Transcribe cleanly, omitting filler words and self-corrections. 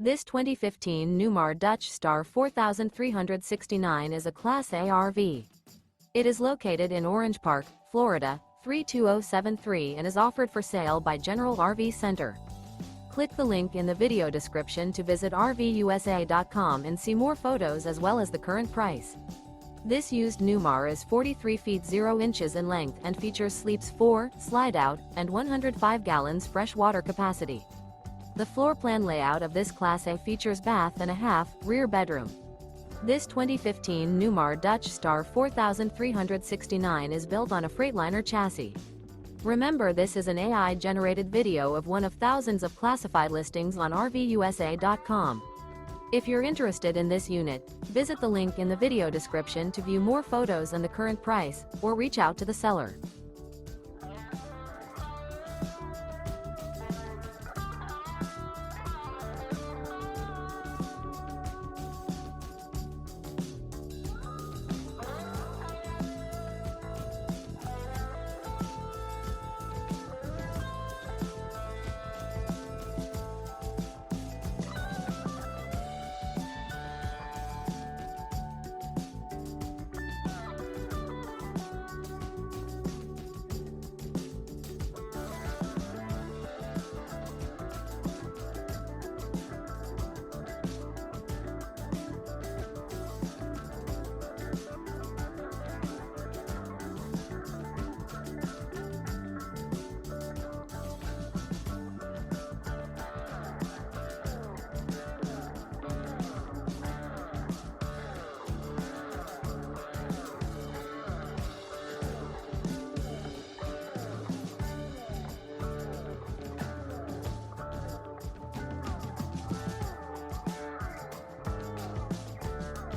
This 2015 Newmar Dutch Star 4369 is a Class A RV. It is located in Orange Park, Florida, 32073 and is offered for sale by General RV Center. Click the link in the video description to visit RVUSA.com and see more photos as well as the current price. This used Newmar is 43 feet 0 inches in length and features sleeps 4, slide-out, and 105 gallons fresh water capacity. The floor plan layout of this Class A features bath and a half, rear bedroom. This 2015 Newmar Dutch Star 4369 is built on a Freightliner chassis. Remember, this is an AI-generated video of one of thousands of classified listings on RVUSA.com. If you're interested in this unit, visit the link in the video description to view more photos and the current price, or reach out to the seller.